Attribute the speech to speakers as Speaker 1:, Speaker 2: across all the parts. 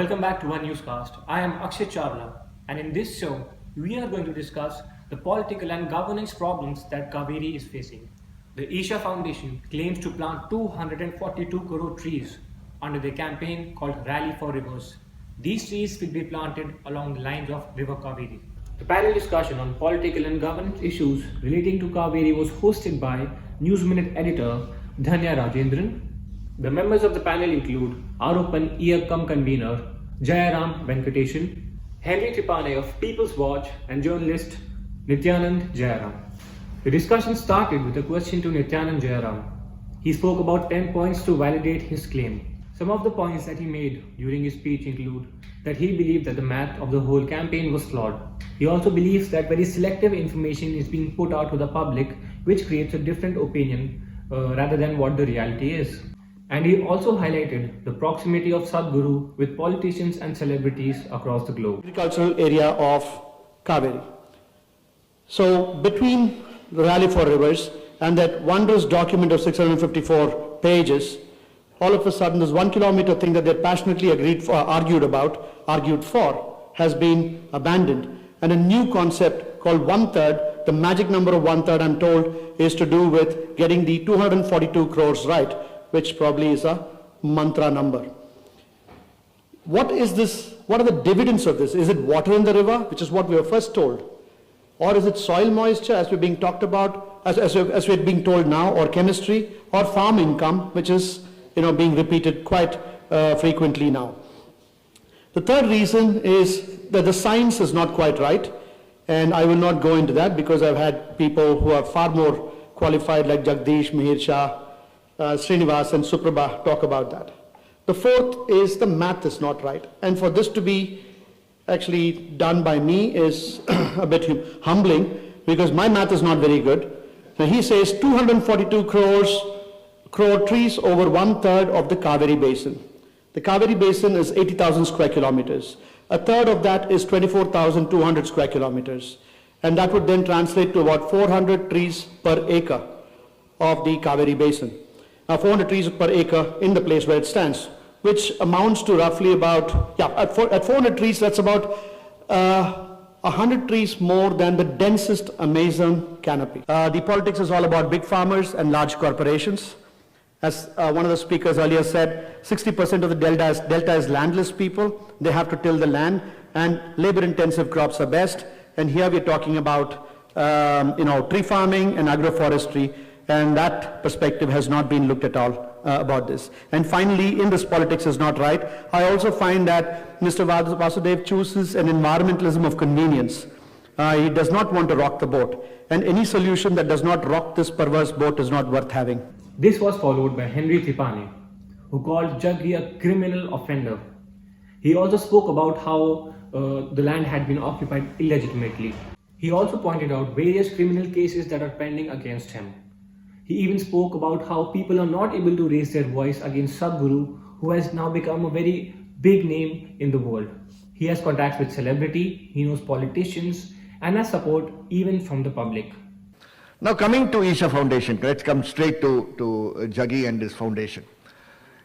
Speaker 1: Welcome back to One Newscast. I am Akshay Chawla, and in this show, we are going to discuss the political and governance problems that Cauvery is facing. The Isha Foundation claims to plant 242 crore trees under the campaign called Rally for Rivers. These trees will be planted along the lines of River Cauvery. The panel discussion on political and governance issues relating to Cauvery was hosted by News Minute editor Dhanya Rajendran. The members of the panel include Aaropan Iyakkam convener Jayaram Venkatesan, Henri Thipagne of People's Watch, and journalist Nityanand Jayaram. The discussion started with a question to Nityanand Jayaram. He spoke about 10 points to validate his claim. Some of the points that he made during his speech include that he believed that the math of the whole campaign was flawed. He also believes that very selective information is being put out to the public, which creates a different opinion rather than what the reality is. And he also highlighted the proximity of Sadhguru with politicians and celebrities across the globe.
Speaker 2: Agricultural area of Cauvery. So between the Rally for Rivers and that wondrous document of 654 pages, all of a sudden this 1 kilometer thing that they passionately argued for, has been abandoned. And a new concept called one-third, the magic number of one-third, I'm told, is to do with getting the 242 crores right, which probably is a mantra number. What is this? What are the dividends of this? Is it water in the river, which is what we were first told? Or is it soil moisture, as we're being talked about, as we're being told now, or chemistry, or farm income, which is being repeated quite frequently now? The third reason is that the science is not quite right, and I will not go into that because I've had people who are far more qualified like Jagdish, Mihir Shah, Srinivas and Suprabha talk about that. The fourth is the math is not right. And for this to be actually done by me is a bit humbling because my math is not very good. Now he says 242 crore trees over one-third of the Cauvery Basin. The Cauvery Basin is 80,000 square kilometers. A third of that is 24,200 square kilometers. And that would then translate to about 400 trees per acre of the Cauvery Basin. 400 trees per acre in the place where it stands, which amounts to roughly about, at 400 trees, that's about 100 trees more than the densest Amazon canopy. The politics is all about big farmers and large corporations. As one of the speakers earlier said, 60% of the delta is landless people. They have to till the land, and labor-intensive crops are best. And here we're talking about, tree farming and agroforestry. And that perspective has not been looked at all about this. And finally, in this politics is not right, I also find that Mr. Vasudev chooses an environmentalism of convenience. He does not want to rock the boat. And any solution that does not rock this perverse boat is not worth having.
Speaker 1: This was followed by Henri Thipagne, who called Jaggi a criminal offender. He also spoke about how the land had been occupied illegitimately. He also pointed out various criminal cases that are pending against him. He even spoke about how people are not able to raise their voice against Sadhguru, who has now become a very big name in the world. He has contacts with celebrity, he knows politicians, and has support even from the public.
Speaker 3: Now coming to Isha Foundation, let's come straight to Jaggi and his foundation.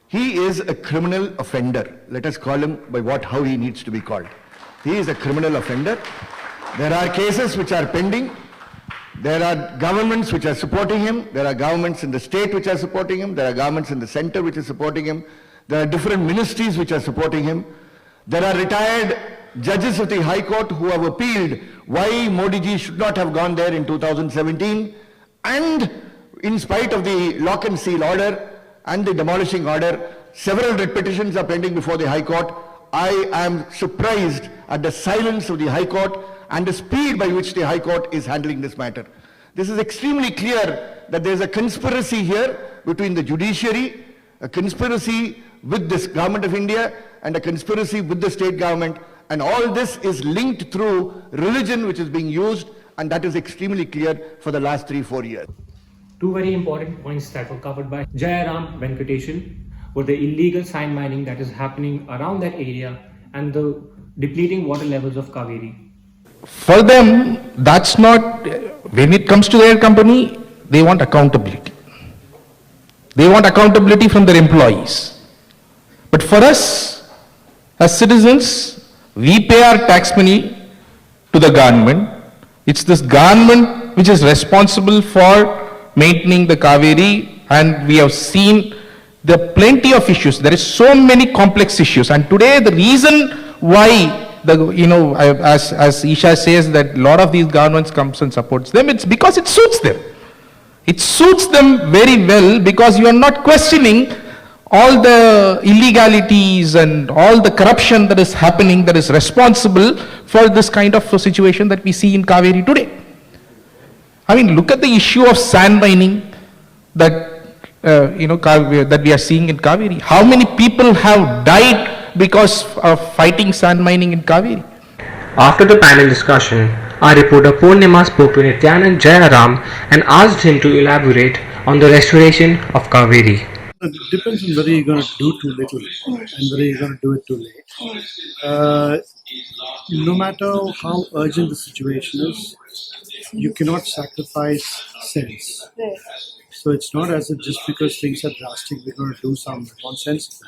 Speaker 3: He is a criminal offender. Let us call him by how he needs to be called. He is a criminal offender. There are cases which are pending. There are governments which are supporting him. There are governments in the state which are supporting him. There are governments in the center which are supporting him. There are different ministries which are supporting him. There are retired judges of the High Court who have appealed why Modi ji should not have gone there in 2017. And in spite of the lock and seal order and the demolishing order, several writ petitions are pending before the High Court. I am surprised at the silence of the High Court and the speed by which the High Court is handling this matter. This is extremely clear that there is a conspiracy here between the judiciary, a conspiracy with this government of India, and a conspiracy with the state government. And all this is linked through religion which is being used, and that is extremely clear for the last 3-4 years.
Speaker 1: Two very important points that were covered by Jayaram Venkatesan were the illegal sand mining that is happening around that area and the depleting water levels of Cauvery.
Speaker 4: For them, that's not, when it comes to their company, they want accountability. They want accountability from their employees. But for us, As citizens, we pay our tax money to the government. It's this government which is responsible for maintaining the Cauvery, and we have seen there are plenty of issues. There is so many complex issues, and today the reason why as Isha says that a lot of these governments comes and supports them, it's because it suits them. It suits them very well because you are not questioning all the illegalities and all the corruption that is happening that is responsible for this kind of situation that we see in Cauvery today. I mean, look at the issue of sand mining that that we are seeing in Cauvery. How many people have died because of fighting sand mining in Cauvery?
Speaker 1: After the panel discussion, our reporter Purnima spoke to Nityanand Jayaram and asked him to elaborate on the restoration of Cauvery.
Speaker 2: It depends on whether you're going to do too little and whether you're going to do it too late. No matter how urgent the situation is, you cannot sacrifice sense. So it's not as if just because things are drastic, we're going to do some nonsense.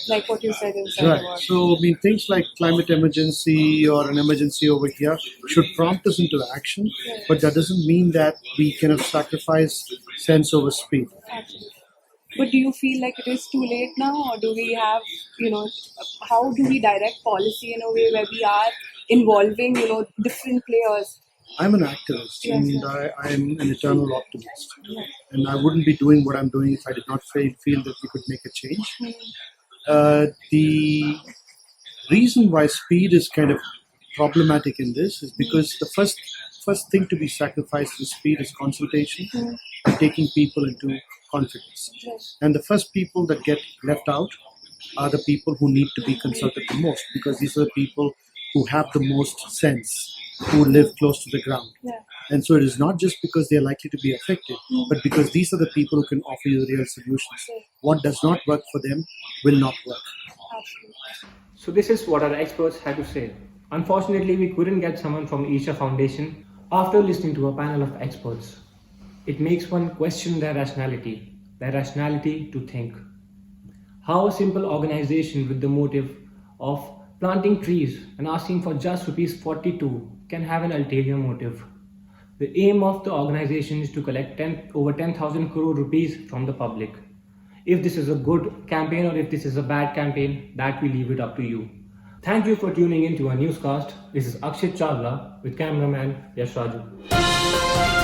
Speaker 5: Like what you said inside
Speaker 2: Right.
Speaker 5: the war.
Speaker 2: So, I mean, things like climate emergency or an emergency over here should prompt us into action, but that doesn't mean that we cannot sacrifice sense over speed.
Speaker 5: Absolutely. But do you feel like it is too late now, or do we have, how do we direct policy in a way where we are involving, different players?
Speaker 2: I'm an activist
Speaker 5: Yes,
Speaker 2: and
Speaker 5: yes.
Speaker 2: I'm an eternal optimist. And I wouldn't be doing what I'm doing if I did not feel that we could make a change. The reason why speed is kind of problematic in this is because the first thing to be sacrificed in speed is consultation and taking people into confidence.
Speaker 5: Yes.
Speaker 2: And the first people that get left out are the people who need to be consulted the most, because these are the people who have the most sense, who live close to the ground.
Speaker 5: Yeah.
Speaker 2: And so it is not just because they are likely to be affected, but because these are the people who can offer you the real solutions. What does not work for them will not work.
Speaker 5: Absolutely.
Speaker 1: So this is what our experts had to say. Unfortunately, we couldn't get someone from Isha Foundation after listening to a panel of experts. It makes one question their rationality to think. How a simple organization with the motive of planting trees and asking for just rupees 42 can have an ulterior motive. The aim of the organization is to collect over 10,000 crore rupees from the public. If this is a good campaign or if this is a bad campaign, that we leave it up to you. Thank you for tuning in to our newscast. This is Akshit Chavla with cameraman Yash Raju.